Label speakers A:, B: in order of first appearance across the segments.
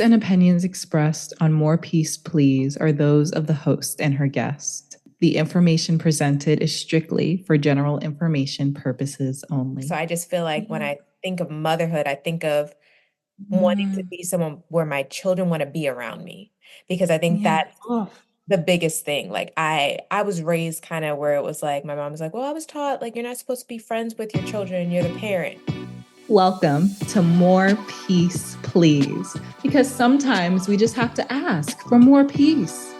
A: And opinions expressed on More Peace, Please are those of the host and her guest. The information presented is strictly for general information purposes only.
B: So I just feel like when I think of motherhood, I think of wanting to be someone where my children want to be around me, because I think that's the biggest thing. Like I was raised kind of where it was like, my mom was like, well, I was taught like you're not supposed to be friends with your children, you're the parent.
A: Welcome to More Peace, Please, because sometimes we just have to ask for more peace.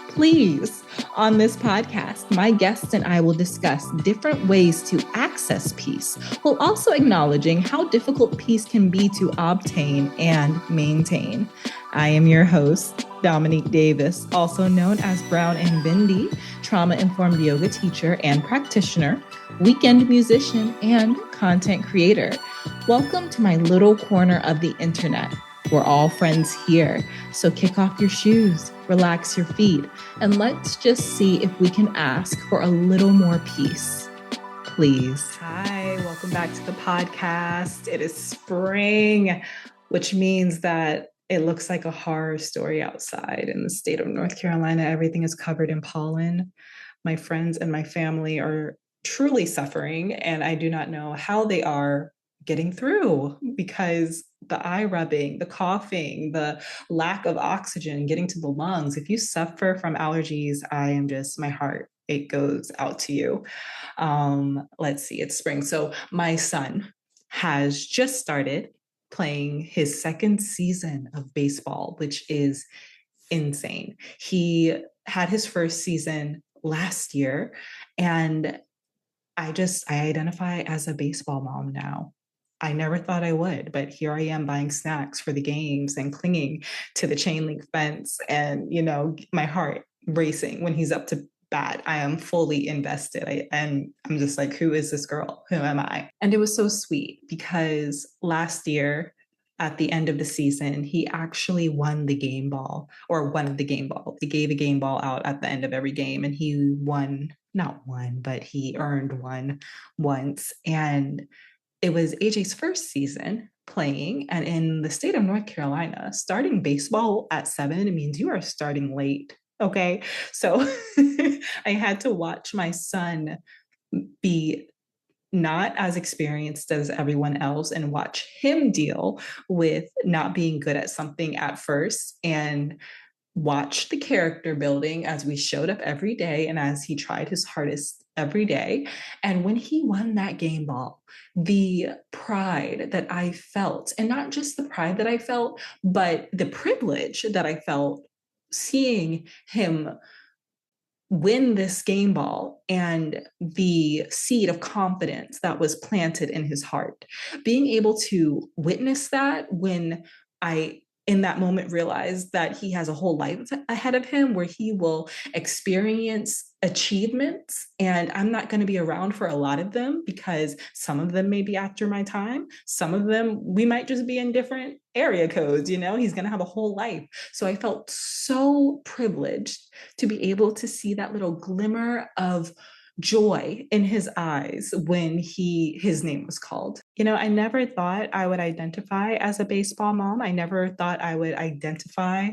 A: Please. On this podcast, my guests and I will discuss different ways to access peace, while also acknowledging how difficult peace can be to obtain and maintain. I am your host, Dominique Davis, also known as Brown and Bindi, trauma-informed yoga teacher and practitioner, weekend musician, and content creator. Welcome to my little corner of the internet. We're all friends here, so kick off your shoes, relax your feet, and let's just see if we can ask for a little more peace. Please. Hi, welcome back to the podcast. It is spring, which means that it looks like a horror story outside in the state of North Carolina. Everything is covered in pollen. My friends and my family are truly suffering, and I do not know how they are getting through, because the eye rubbing, the coughing, the lack of oxygen getting to the lungs. If you suffer from allergies, my heart, it goes out to you. Let's see, it's spring. So my son has just started playing his second season of baseball, which is insane. He had his first season last year, and I identify as a baseball mom now. I never thought I would, but here I am buying snacks for the games and clinging to the chain link fence, and, my heart racing when he's up to bat. I am fully invested. And I'm just like, who is this girl? Who am I? And it was so sweet because last year at the end of the season, he actually won the game ball, or one of the game balls. They gave a game ball out at the end of every game, and he won, not one, but he earned one once. And it was AJ's first season playing. And in the state of North Carolina, starting baseball at 7 means you are starting late. Okay. So I had to watch my son be not as experienced as everyone else and watch him deal with not being good at something at first, and watch the character building as we showed up every day and as he tried his hardest every day. And when he won that game ball, the pride that I felt, and not just the pride that I felt, but the privilege that I felt seeing him win this game ball, and the seed of confidence that was planted in his heart, being able to witness that, when I in that moment realized that he has a whole life ahead of him where he will experience achievements, and I'm not going to be around for a lot of them, because some of them may be after my time, some of them we might just be in different area codes. He's going to have a whole life. So I felt so privileged to be able to see that little glimmer of joy in his eyes when his name was called. I never thought I would identify as a baseball mom. I never thought I would identify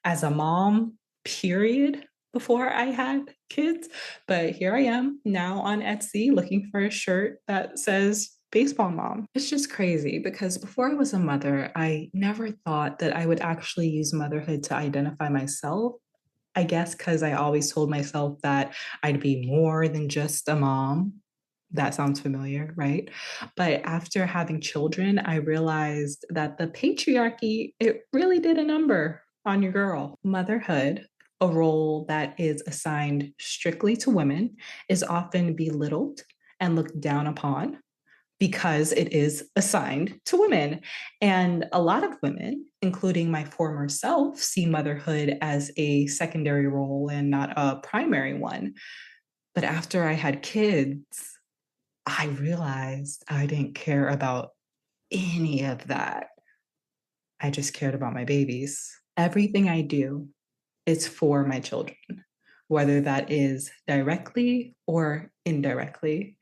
A: as a mom, period, before I had kids. But here I am now on Etsy looking for a shirt that says baseball mom. It's just crazy, because before I was a mother, I never thought that I would actually use motherhood to identify myself. I guess because I always told myself that I'd be more than just a mom. That sounds familiar, right? But after having children, I realized that the patriarchy, it really did a number on your girl. Motherhood, a role that is assigned strictly to women, is often belittled and looked down upon because it is assigned to women. And a lot of women, including my former self, see motherhood as a secondary role and not a primary one. But after I had kids, I realized I didn't care about any of that. I just cared about my babies. Everything I do is for my children, whether that is directly or indirectly.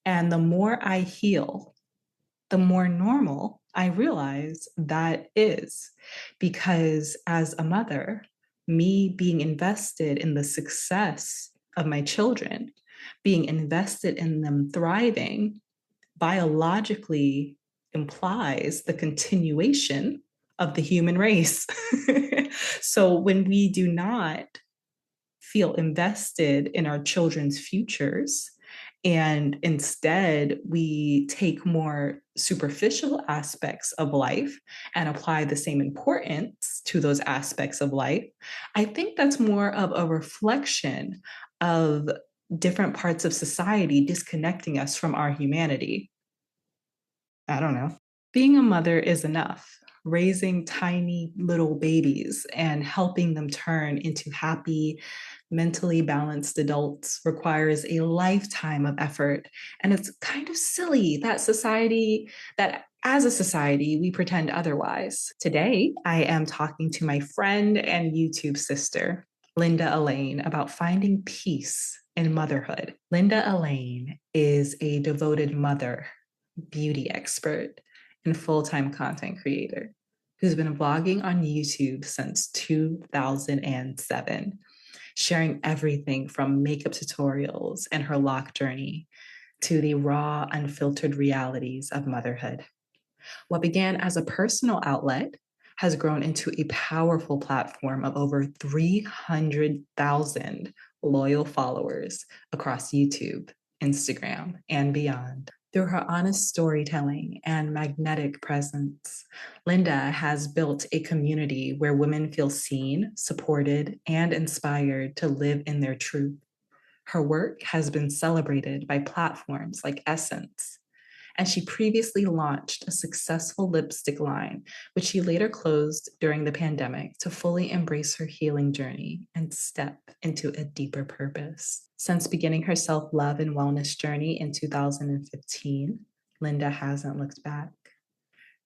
A: And the more I heal, the more normal I realize that is because as a mother, me being invested in the success of my children, being invested in them thriving, biologically implies the continuation of the human race. So when we do not feel invested in our children's futures, and instead we take more superficial aspects of life and apply the same importance to those aspects of life, I think that's more of a reflection of different parts of society disconnecting us from our humanity. I don't know. Being a mother is enough. Raising tiny little babies and helping them turn into happy, mentally balanced adults requires a lifetime of effort. And it's kind of silly that as a society, we pretend otherwise. Today, I am talking to my friend and YouTube sister, Linda Elaine, about finding peace in motherhood. Linda Elaine is a devoted mother, beauty expert, and full time content creator who's been blogging on YouTube since 2007, sharing everything from makeup tutorials and her lock journey to the raw, unfiltered realities of motherhood. What began as a personal outlet has grown into a powerful platform of over 300,000 loyal followers across YouTube, Instagram, and beyond. Through her honest storytelling and magnetic presence, Linda has built a community where women feel seen, supported, and inspired to live in their truth. Her work has been celebrated by platforms like Essence, and she previously launched a successful lipstick line, which she later closed during the pandemic to fully embrace her healing journey and step into a deeper purpose. Since beginning her self love and wellness journey in 2015, Linda hasn't looked back.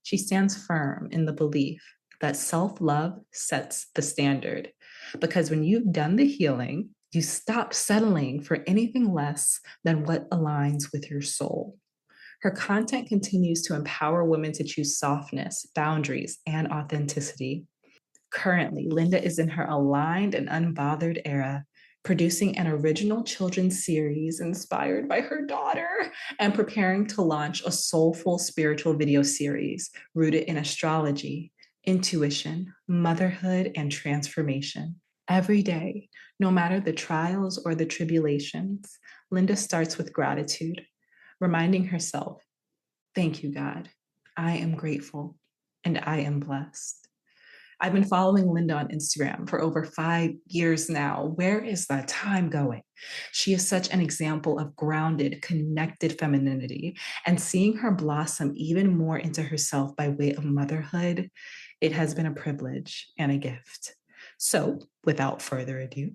A: She stands firm in the belief that self love sets the standard, because when you've done the healing, you stop settling for anything less than what aligns with your soul. Her content continues to empower women to choose softness, boundaries, and authenticity. Currently, Linda is in her aligned and unbothered era, producing an original children's series inspired by her daughter and preparing to launch a soulful spiritual video series rooted in astrology, intuition, motherhood, and transformation. Every day, no matter the trials or the tribulations, Linda starts with gratitude, reminding herself, "Thank you, God. I am grateful and I am blessed." I've been following Linda on Instagram for over 5 years now. Where is that time going? She is such an example of grounded, connected femininity, and seeing her blossom even more into herself by way of motherhood, it has been a privilege and a gift. So, without further ado,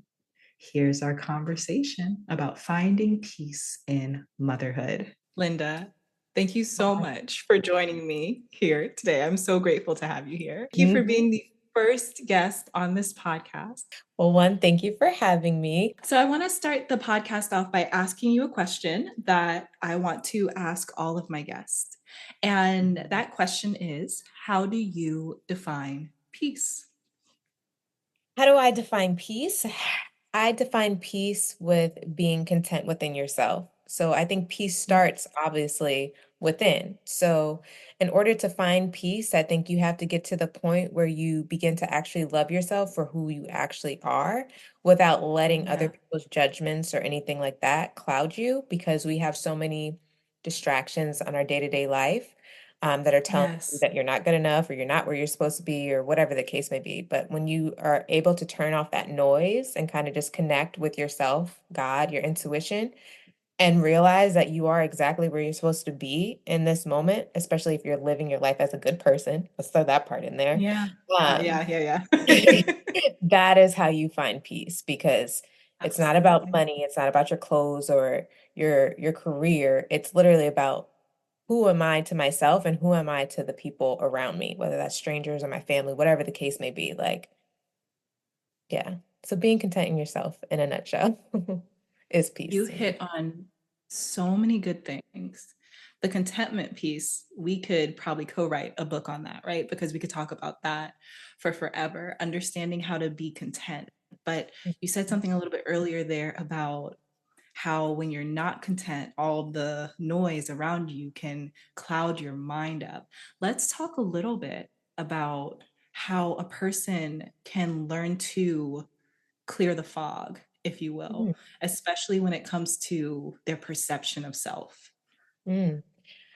A: here's our conversation about finding peace in motherhood. Linda, thank you so much for joining me here today. I'm so grateful to have you here. Thank you for being the first guest on this podcast.
B: Well, one, thank you for having me.
A: So I want to start the podcast off by asking you a question that I want to ask all of my guests. And that question is, how do you define peace?
B: How do I define peace? I define peace with being content within yourself. So I think peace starts obviously within. So in order to find peace, I think you have to get to the point where you begin to actually love yourself for who you actually are without letting other people's judgments or anything like that cloud you, because we have so many distractions on our day-to-day life that are telling you that you're not good enough or you're not where you're supposed to be or whatever the case may be. But when you are able to turn off that noise and kind of just connect with yourself, God, your intuition, and realize that you are exactly where you're supposed to be in this moment, especially if you're living your life as a good person. Let's throw that part in there.
A: Yeah. Yeah.
B: That is how you find peace, because it's not about money, it's not about your clothes or your career. It's literally about, who am I to myself and who am I to the people around me, whether that's strangers or my family, whatever the case may be. Like, yeah. So being content in yourself in a nutshell is peace.
A: You hit on so many good things, The contentment piece, we could probably co-write a book on that, right? Because we could talk about that for forever, understanding how to be content. But you said something a little bit earlier there about how when you're not content, all the noise around you can cloud your mind up. Let's talk a little bit about how a person can learn to clear the fog, if you will,
B: Mm,
A: especially when it comes to their perception of self.
B: mm.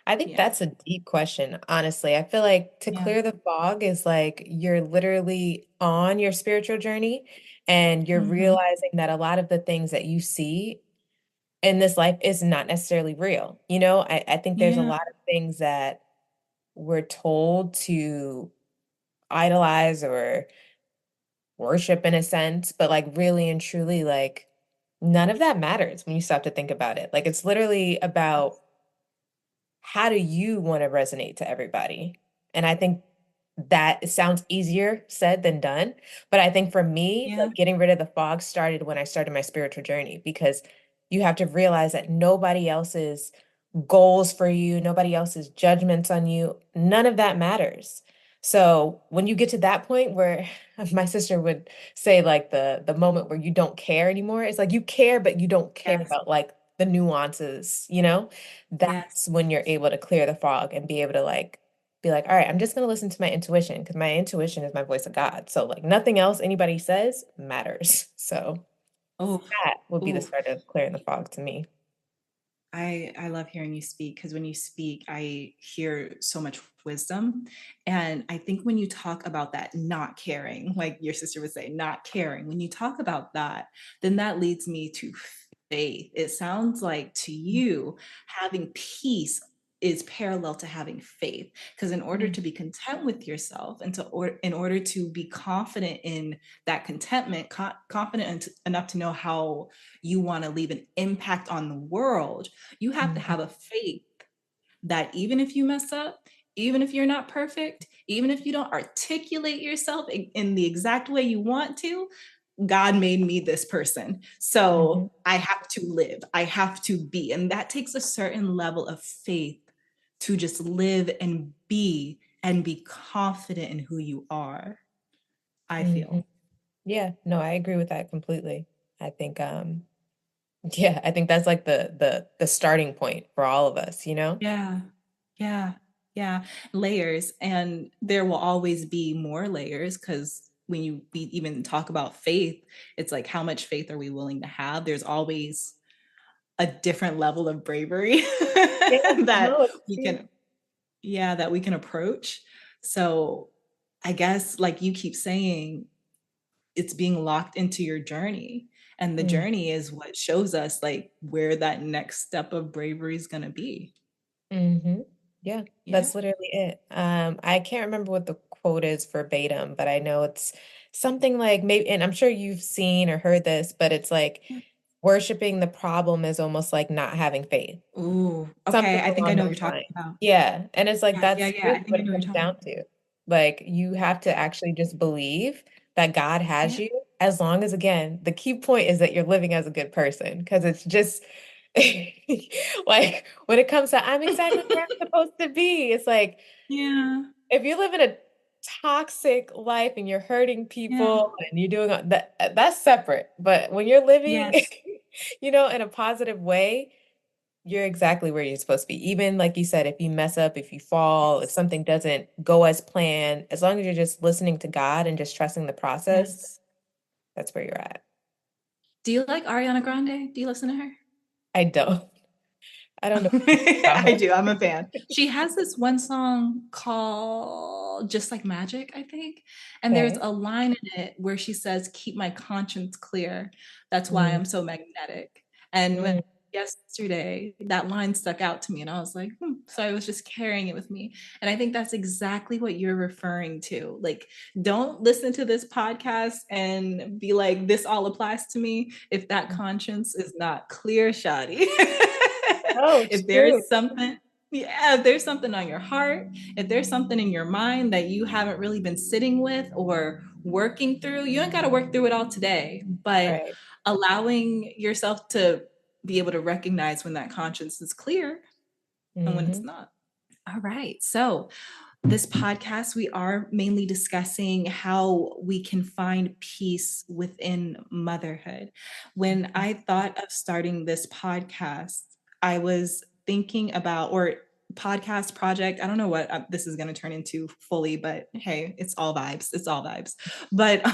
B: I think
A: Yeah.
B: that's a deep question, honestly. I feel like to
A: Yeah.
B: clear the fog is like you're literally on your spiritual journey and you're
A: Mm-hmm.
B: realizing that a lot of the things that you see in this life is not necessarily real. You know, I think there's a
A: Yeah.
B: lot of things that we're told to idolize or worship in a sense, but like really and truly, like none of that matters when you stop to think about it. Like it's literally about how do you want to resonate to everybody? And I think that it sounds easier said than done. But I think for me,
A: Yeah.
B: like getting rid of the fog started when I started my spiritual journey because you have to realize that nobody else's goals for you, nobody else's judgments on you, none of that matters. So when you get to that point where my sister would say like the moment where you don't care anymore, it's like you care, but you don't care
A: Yes.
B: about like the nuances, you know?
A: Yes.
B: That's when you're able to clear the fog and be able to like be like, all right, I'm just going to listen to my intuition because my intuition is my voice of God. So like nothing else anybody says matters. So
A: Oh,
B: that would be the
A: oh.
B: start of clearing the fog to me.
A: I love hearing you speak because when you speak, I hear so much wisdom. And I think when you talk about that not caring, like your sister would say, not caring, when you talk about that, then that leads me to faith. It sounds like to you, having peace is parallel to having faith. Because in order
B: Mm,
A: to be content with yourself and in order to be confident in that contentment, confident enough to know how you want to leave an impact on the world, you have to
B: mhm,
A: have a faith that even if you mess up, even if you're not perfect, even if you don't articulate yourself in the exact way you want to, God made me this person.
B: mhm,
A: So I have to live, I have to be. And that takes a certain level of faith to just live and be confident in who you are, I
B: mhm.
A: feel.
B: Yeah, no, I agree with that completely. I think yeah, I think that's like the starting point for all of us, you know?
A: Yeah. Yeah. Yeah. Layers. And there will always be more layers because when we even talk about faith, it's like how much faith are we willing to have? There's always a different level of bravery
B: Yeah,
A: that
B: no, it's
A: we
B: true.
A: can, yeah, that we can approach. So I guess like you keep saying, it's being locked into your journey. And the
B: Mm.
A: journey is what shows us like where that next step of bravery is going to be.
B: Hmm. Yeah,
A: Yeah.
B: that's literally it. I can't remember what the quote is verbatim, but I know it's something like maybe, and I'm sure you've seen or heard this, but it's like worshiping the problem is almost like not having faith.
A: Ooh,
B: Something
A: okay. I think I
B: along
A: know what
B: those
A: you're talking
B: lines.
A: about.
B: Yeah, and it's like
A: Yeah, yeah,
B: that's
A: yeah. I
B: really
A: think
B: what
A: I
B: it
A: know what
B: comes
A: you're talking
B: down
A: about.
B: to. Like you have to actually just believe that God has
A: Yeah,
B: you as long as again, the key point is that you're living as a good person because it's just like when it comes to I'm exactly where I'm supposed to be, it's like
A: yeah,
B: if you live in a toxic life and you're hurting
A: yeah.
B: people and you're doing that, that's separate. But when you're living,
A: Yes,
B: in a positive way, you're exactly where you're supposed to be. Even like you said, if you mess up, if you fall, if
A: yes,
B: something doesn't go as planned, as long as you're just listening to God and just trusting the process,
A: yes.
B: that's where you're at.
A: Do you like Ariana Grande? Do you listen to her?
B: I don't. I don't know about
A: I
B: her.
A: do. I'm a fan. She has this one song called Just Like Magic, I think. And there's
B: Okay.
A: a line in it where she says, Keep my conscience clear. That's why
B: Mm,
A: I'm so magnetic. And
B: mm,
A: yesterday, that line stuck out to me. And I was like, So I was just carrying it with me. And I think that's exactly what you're referring to. Like, don't listen to this podcast and be like, This all applies to me if that
B: mm.
A: conscience is not clear, shoddy.
B: Oh, it's
A: If there
B: true.
A: is something, yeah, if there's something on your heart, if there's something in your mind that you haven't really been sitting with or working through, you ain't got to work through it all today, but
B: Right.
A: allowing yourself to be able to recognize when that conscience is clear, and when it's
B: Mm-hmm.
A: not. All right. So, this podcast, we are mainly discussing how we can find peace within motherhood. When I thought of starting this podcast, I was thinking about, or podcast project, I don't know what this is going to turn into fully, but hey, it's all vibes. It's all vibes. But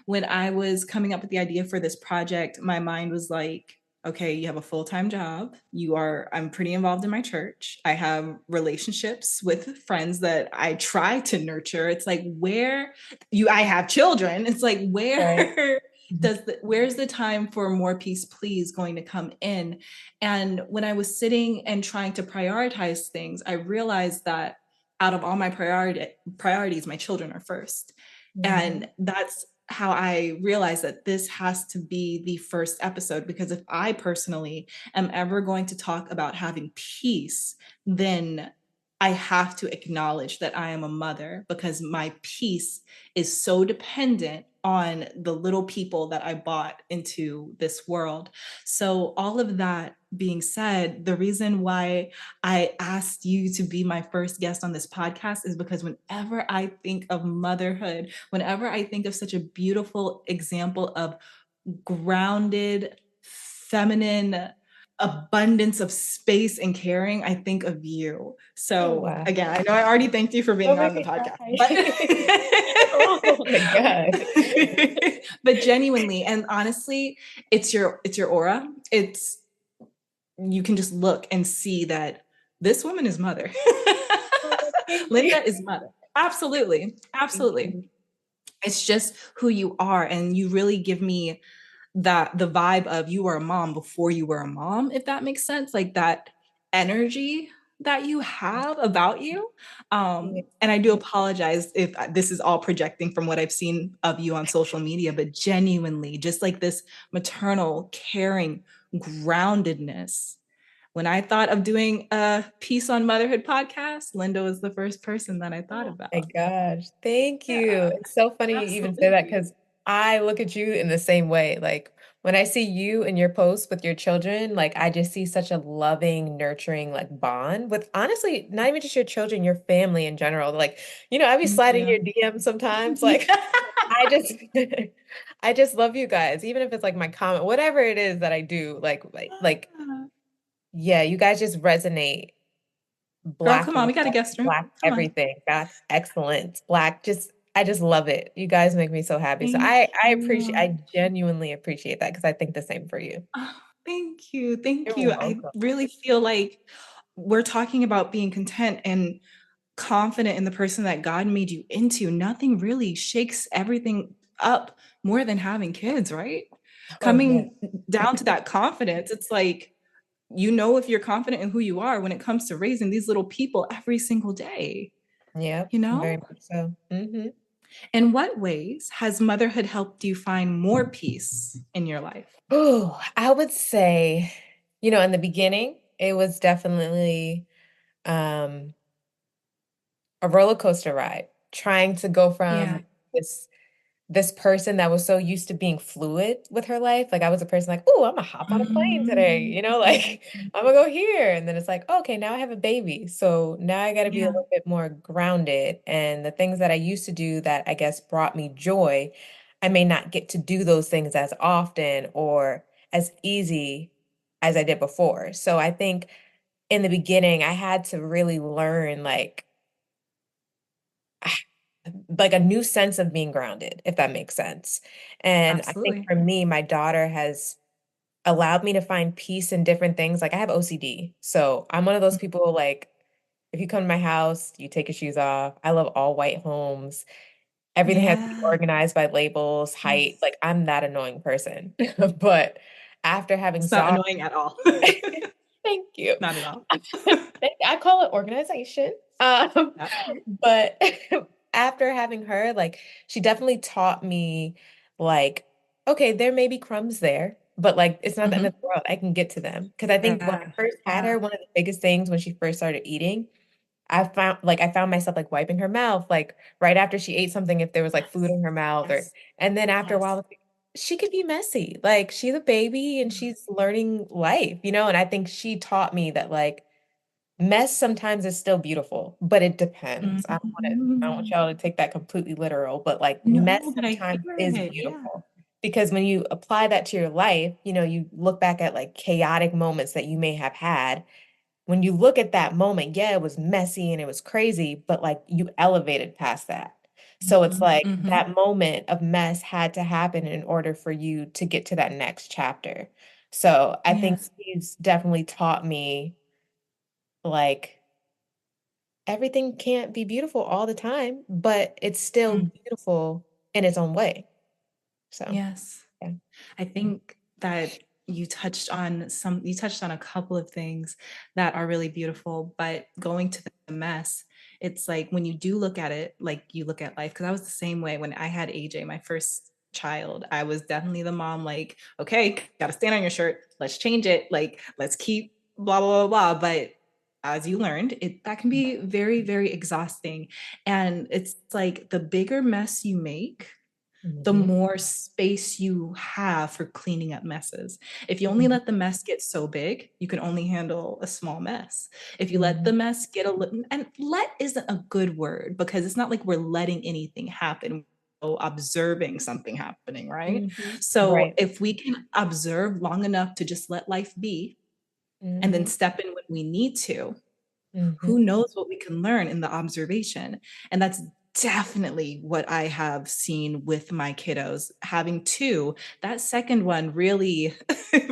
A: when I was coming up with the idea for this project, my mind was like, okay, you have a full-time job. I'm pretty involved in my church. I have relationships with friends that I try to nurture. It's like, I have children. It's like,
B: Right.
A: where's the time for more peace, please, going to come in? And when I was sitting and trying to prioritize things, I realized that out of all my priorities, my children are first.
B: Mm-hmm.
A: And that's how I realized that this has to be the first episode, because if I personally am ever going to talk about having peace, then I have to acknowledge that I am a mother, because my peace is so dependent on the little people that I brought into this world. So, all of that being said, the reason why I asked you to be my first guest on this podcast is because whenever I think of motherhood, whenever I think of such a beautiful example of grounded, feminine abundance of space and caring, I think of you.
B: Oh,
A: So
B: wow.
A: again, I know I already thanked you for being
B: Don't
A: on
B: make
A: the
B: me
A: podcast, but
B: cry. Oh my God.
A: but genuinely and honestly, it's your aura. It's You can just look and see that this woman is mother.
B: Oh, thank you.
A: Linda is mother. Absolutely.
B: Thank
A: Absolutely.
B: you.
A: It's just who you are. And you really give me that the vibe of you were a mom before you were a mom, if that makes sense. Like that energy that you have about you.
B: Yeah.
A: And I do apologize if this is all projecting from what I've seen of you on social media, but genuinely, just like this maternal, caring groundedness. When I thought of doing a Peace on Motherhood podcast, Linda was the first person that I thought
B: Oh my
A: about.
B: gosh. Thank
A: Yeah,
B: you. It's so funny you even say that
A: absolutely.
B: because I look at you in the same way. Like when I see you and your posts with your children, like I just see such a loving, nurturing like bond with honestly, not even just your children, your family in general. Like, I be
A: Thank
B: sliding your
A: you.
B: DMs sometimes. Like I just I just love you guys, even if it's like my comment, whatever it is that I do, like yeah, you guys just resonate.
A: Girl,
B: Black
A: come on,
B: love,
A: we got a guest room.
B: black
A: Come on.
B: everything, black excellence, black just I just love it. You guys make me so happy. So
A: Thank
B: I
A: you.
B: genuinely appreciate that because I think the same for you.
A: Oh, thank you. Thank
B: You're
A: you. I
B: welcome.
A: really feel like we're talking about being content and confident in the person that God made you into. Nothing really shakes everything up more than having kids, right?
B: Oh yeah.
A: Coming down to that confidence, it's like, if you're confident in who you are when it comes to raising these little people every single day,
B: Yep,
A: you know?
B: very much so.
A: In what ways has motherhood helped you find more peace in your life?
B: Oh, I would say, in the beginning, it was definitely um a roller coaster ride, trying to go
A: Yeah.
B: from this person that was so used to being fluid with her life. Like I was a person like, oh, I'm gonna hop on a plane today,
A: Mm.
B: like I'm gonna go here. And then it's like, okay, now I have a baby. So now I gotta be a
A: Yeah.
B: little bit more grounded. And the things that I used to do that I guess brought me joy, I may not get to do those things as often or as easy as I did before. So I think in the beginning, I had to really learn like a new sense of being grounded, if that makes sense. And I think
A: Absolutely.
B: for me, my daughter has allowed me to find peace in different things. Like I have OCD. So I'm one of those people like if you come to my house, you take your shoes off. I love all white homes. Everything has to be
A: Yeah.
B: organized by labels, height. Like I'm that annoying person. But after having
A: It's not
B: Zara,
A: annoying at all.
B: thank you.
A: Not at all.
B: I call it organization.
A: That part.
B: But after having her, like, she definitely taught me, like, okay, there may be crumbs there, but like, it's not the end of
A: Mhm.
B: the world. I can get to them. Because I think when I
A: Yeah.
B: first had
A: Yeah.
B: her, one of the biggest things when she first started eating, I found myself like wiping her mouth, like right after she ate something, if there was like food
A: Yes.
B: in her mouth,
A: Yes.
B: and then after a
A: Yes.
B: while, it's like, she could be messy. Like, she's a baby and she's learning life, and I think she taught me that, like, mess sometimes is still beautiful, but it depends. I don't want
A: Mhm.
B: y'all to take that completely literal, but like mess
A: No, but I
B: sometimes
A: hear
B: is
A: it. Yeah.
B: beautiful. Because when you apply that to your life, you look back at like chaotic moments that you may have had. When you look at that moment, yeah, it was messy and it was crazy, but like you elevated past that. So it's
A: Mhm.
B: like
A: Mhm.
B: that moment of mess had to happen in order for you to get to that next chapter. So I think
A: Yes.
B: he's definitely taught me like everything can't be beautiful all the time, but it's still
A: Mm.
B: beautiful in its own way. So,
A: Yes.
B: yeah.
A: I think that you touched on a couple of things that are really beautiful, but going to the mess, it's like when you do look at it, like you look at life, because I was the same way when I had AJ, my first child. I was definitely the mom, like, okay, gotta stand on your shirt, let's change it, like, let's keep blah, blah, blah, blah. But as you learned, that can be very, very exhausting. And it's like the bigger mess you make, the
B: Hmm.
A: more space you have for cleaning up messes. If you only let the mess get so big, you can only handle a small mess. If you let the
B: Hmm.
A: mess get a little, and let isn't a good word because it's not like we're letting anything happen, we're observing something happening, right?
B: Hmm.
A: So
B: Right.
A: if we can observe long enough to just let life be and then
B: Hmm.
A: step in when we need to, who
B: Hmm.
A: knows what we can learn in the observation. And that's definitely what I have seen with my kiddos. Having two, that second one really,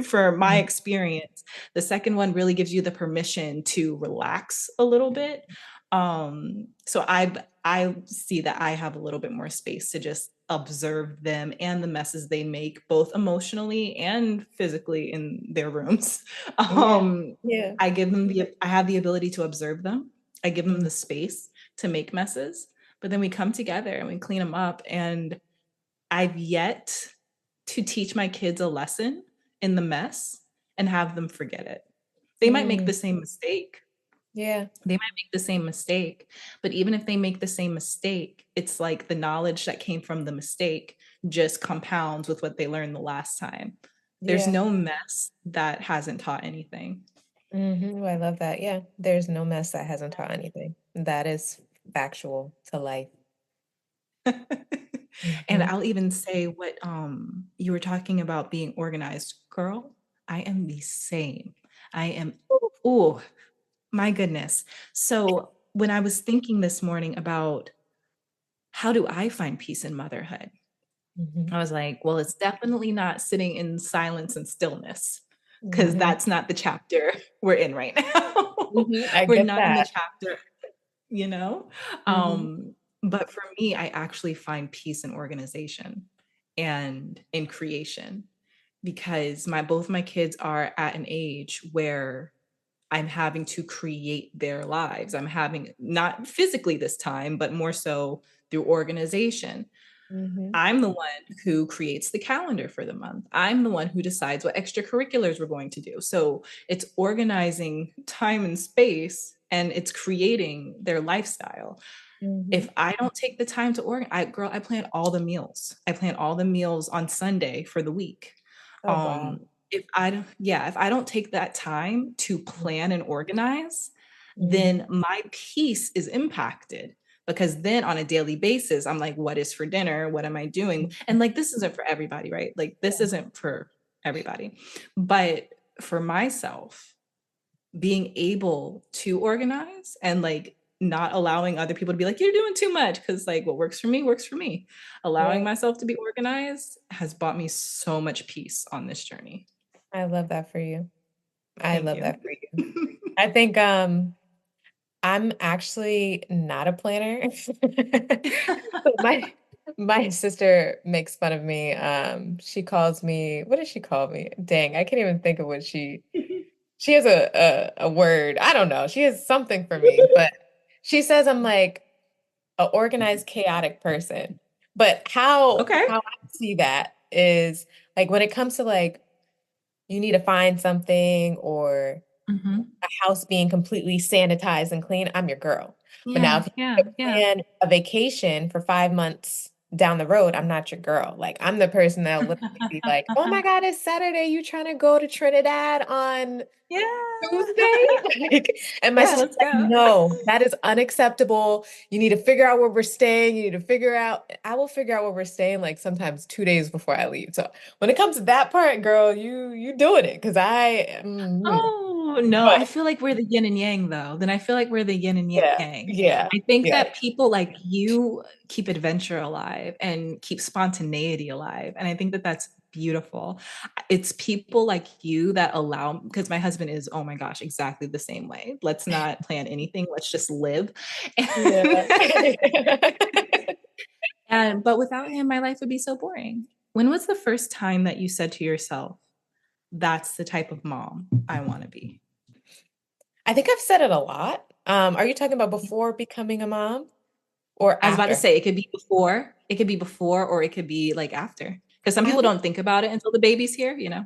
A: for my experience, the second one really gives you the permission to relax a little bit. So I see that I have a little bit more space to just observe them and the messes they make, both emotionally and physically in their rooms.
B: Yeah.
A: Um,
B: Yeah.
A: I have the ability to observe them. I give them
B: Mm.
A: the space to make messes, but then we come together and we clean them up. And I've yet to teach my kids a lesson in the mess and have them forget it. They might make
B: Mm.
A: the same mistake.
B: Yeah.
A: They might make the same mistake, but even if they make the same mistake, it's like the knowledge that came from the mistake just compounds with what they learned the last time. There's
B: Yeah.
A: no mess that hasn't taught anything.
B: I love that. Yeah. There's no mess that hasn't taught anything. That is factual to life.
A: And
B: Hmm.
A: I'll even say what you were talking about being organized. Girl, I am the same. I am, oh my goodness. So when I was thinking this morning about how do I find peace in motherhood,
B: Hmm.
A: I was like, well, it's definitely not sitting in silence and stillness, because
B: Hmm.
A: that's not the chapter we're in right now.
B: I
A: We're
B: get
A: not in the
B: that.
A: chapter, you know?
B: Hmm.
A: But for me, I actually find peace in organization and in creation, because my both my kids are at an age where I'm having to create their lives. I'm having, not physically this time, but more so through organization.
B: Hmm.
A: I'm the one who creates the calendar for the month. I'm the one who decides what extracurriculars we're going to do. So it's organizing time and space, and it's creating their lifestyle.
B: Hmm.
A: If I don't take the time to I plan all the meals. I plan all the meals on Sunday for the week.
B: Oh, wow.
A: If I don't take that time to plan and organize,
B: Hmm.
A: then my peace is impacted, because then on a daily basis, I'm like, what is for dinner? What am I doing? And like, this isn't for everybody, right? Like, this
B: Yeah.
A: isn't for everybody. But for myself, being able to organize and like not allowing other people to be like, you're doing too much, because like what works for me works for me. Allowing
B: Right.
A: myself to be organized has brought me so much peace on this journey.
B: I love that for you. I
A: Thank
B: love
A: you.
B: that for you. I think I'm actually not a planner. So my sister makes fun of me. She calls me, what does she call me? Dang, I can't even think of what she has a word. I don't know. She has something for me, but she says I'm like a organized, chaotic person. But
A: Okay.
B: how I see that is like when it comes to like you need to find something or
A: Mhm.
B: a house being completely sanitized and clean, I'm your girl. But now
A: Yeah,
B: if you
A: yeah,
B: need to
A: yeah.
B: plan a vacation for 5 months down the road, I'm not your girl. Like I'm the person that'll literally be like, "Oh my God, it's Saturday. You trying to go to Trinidad on
A: Yeah.
B: Tuesday?" Like, and my
A: Yeah,
B: sister's
A: let's
B: like,
A: go.
B: "No, that is unacceptable. You need to figure out where we're staying. You need to figure out." I will figure out where we're staying like sometimes 2 days before I leave. So when it comes to that part, girl, you doing it because
A: Oh, no,
B: but
A: I feel like we're the yin and yang, though. Then I feel like we're the yin and
B: yeah,
A: yang.
B: yeah,
A: I think
B: yeah,
A: that people like you keep adventure alive and keep spontaneity alive. And I think that that's beautiful. It's people like you that allow, because my husband is, oh my gosh, exactly the same way. Let's not plan anything. Let's just live.
B: yeah.
A: And but without him, my life would be so boring. When was the first time that you said to yourself, that's the type of mom I want to be?
B: I think I've said it a lot. Are you talking about before becoming a mom or
A: I was about to
B: after?
A: say it could be before, or it could be like after. Because some
B: I
A: people
B: would
A: don't think about it until the baby's here, you know?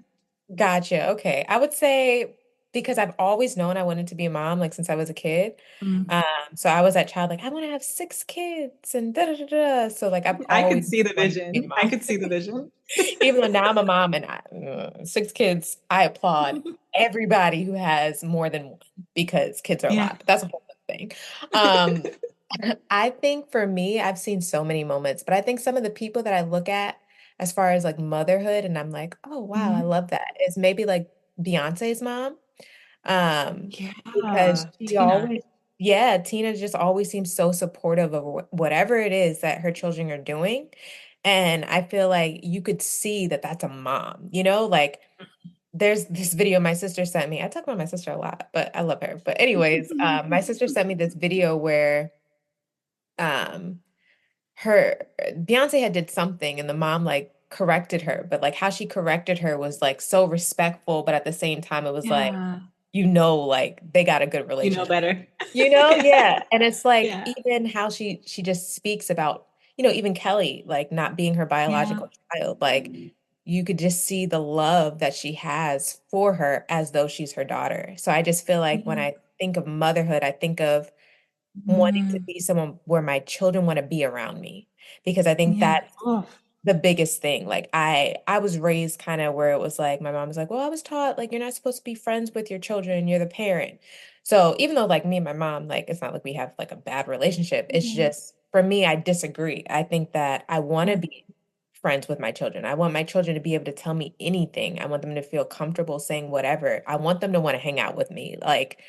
B: Gotcha. Okay. I would say because I've always known I wanted to be a mom, like since I was a kid.
A: Mm.
B: Um, so I was that child, like, I want to have 6 kids and da da da da. So like I've
A: I could
B: always
A: see the
B: wanted to be a
A: vision. I
B: mom.
A: could see the vision.
B: Even though now I'm a mom and 6 kids, I applaud everybody who has more than one because kids are a
A: Yeah.
B: lot, but that's a whole other thing. Um, I think for me, I've seen so many moments, but I think some of the people that I look at as far as like motherhood, and I'm like, oh wow, I
A: Mhm.
B: love that, is maybe like Beyonce's mom. Um, because
A: Yeah.
B: she
A: Tina.
B: always, yeah, Tina just always seems so supportive of whatever it is that her children are doing. And I feel like you could see that that's a mom, like there's this video my sister sent me. I talk about my sister a lot, but I love her. But anyways, my sister sent me this video where um her Beyonce had did something and the mom like corrected her, but like how she corrected her was like so respectful, but at the same time it was like,
A: Yeah.
B: like they got a good
A: You know
B: relationship.
A: better.
B: Yeah.
A: Yeah.
B: And it's like
A: Yeah.
B: even how she just speaks about, even Kelly, like not being her
A: Yeah.
B: biological child, like you could just see the love that she has for her as though she's her daughter. So I just feel like when
A: Yeah.
B: I think of motherhood, I think of wanting to
A: Mm.
B: be someone where my children want to be around me because I think
A: Yeah.
B: that's
A: Oh.
B: the biggest thing. Like I was raised kind of where it was like my mom was like, "Well, I was taught like you're not supposed to be friends with your children, you're the parent." So, even though like me and my mom, like it's not like we have like a bad relationship. It's
A: Yeah.
B: just for me I disagree. I think that I want to
A: Yeah.
B: be friends with my children. I want my children to be able to tell me anything. I want them to feel comfortable saying whatever. I want them to want to hang out with me. Like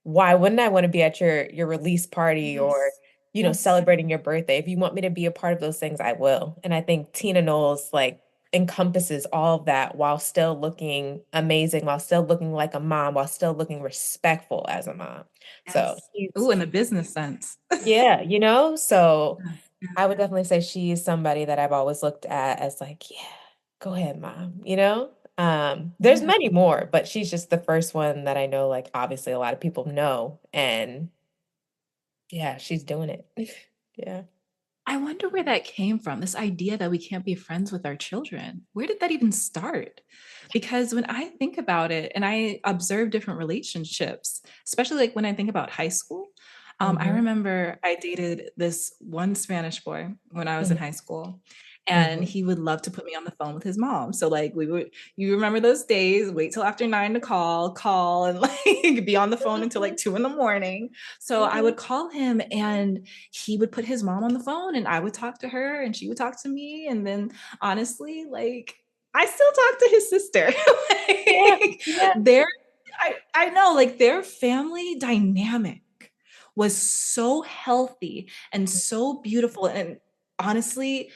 B: why wouldn't I want to be at your release party or,
A: Yes. Yes.
B: celebrating your birthday? If you want me to be a part of those things, I will. And I think Tina Knowles like encompasses all of that while still looking amazing, while still looking like a mom, while still looking respectful as a mom. So
A: Yes.
B: she's
A: Oh, in the business sense.
B: yeah, so
A: Yeah.
B: I would definitely say she's somebody that I've always looked at as like, yeah, go ahead, mom. There's
A: Yeah.
B: many more, but she's just the first one that I know, like obviously a lot of people know. And yeah, she's doing it. Yeah.
A: I wonder where that came from, this idea that we can't be friends with our children. Where did that even start? Because when I think about it and I observe different relationships, especially like when I think about high school, I
B: Hmm.
A: remember I dated this one Spanish boy when I was in
B: Hmm.
A: high school. And
B: Hmm.
A: he would love to put me on the phone with his mom. So like you remember those days, wait till after 9 to call and like be on the phone until like 2 in the morning. So I
B: Hmm.
A: would call him and he would put his mom on the phone and I would talk to her and she would talk to me. And then honestly, like I still talk to his sister.
B: Yeah.
A: Like
B: Yeah.
A: I know like their family dynamic was so healthy and so beautiful. And honestly,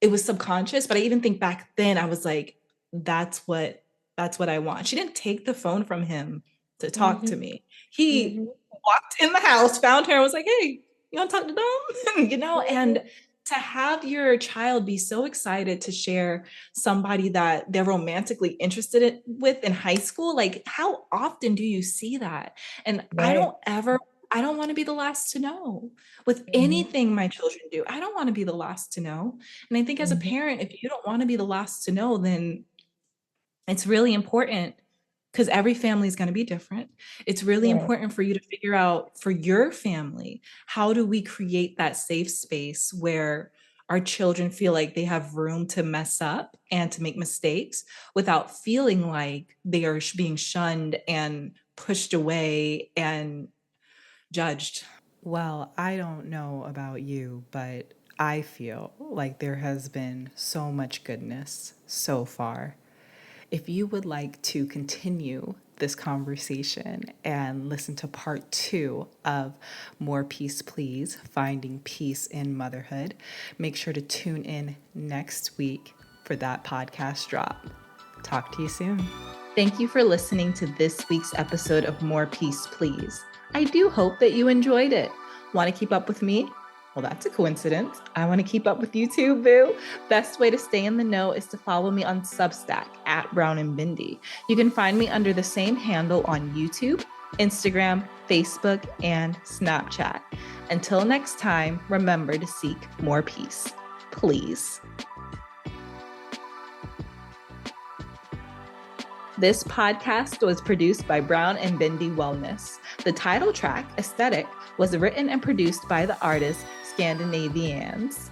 A: it was subconscious, but I even think back then I was like, that's what that's what I want. She didn't take the phone from him to talk to
B: Hmm.
A: me. He
B: Hmm.
A: walked in the house, found her, and was like, hey, you want to talk to Dom?
B: Hmm.
A: And to have your child be so excited to share somebody that they're romantically interested with in high school, like how often do you see that? And
B: Right.
A: I don't want to be the last to know with
B: Hmm.
A: anything my children do. I don't want to be the last to know. And I think as a
B: Hmm.
A: parent, if you don't want to be the last to know, then it's really important because every family is going to be different. It's really
B: Right.
A: important for you to figure out for your family, how do we create that safe space where our children feel like they have room to mess up and to make mistakes without feeling like they are being shunned and pushed away and judged.
C: Well, I don't know about you, but I feel like there has been so much goodness so far. If you would like to continue this conversation and listen to part 2 of More Peace, Please, Finding Peace in Motherhood, make sure to tune in next week for that podcast drop. Talk to you soon.
A: Thank you for listening to this week's episode of More Peace, Please. I do hope that you enjoyed it. Want to keep up with me? Well, that's a coincidence. I want to keep up with you too, boo. Best way to stay in the know is to follow me on Substack at Brown and Bindi. You can find me under the same handle on YouTube, Instagram, Facebook, and Snapchat. Until next time, remember to seek more peace, please. This podcast was produced by Brown and Bindi Wellness. The title track, Aesthetic, was written and produced by the artist Scandinavians.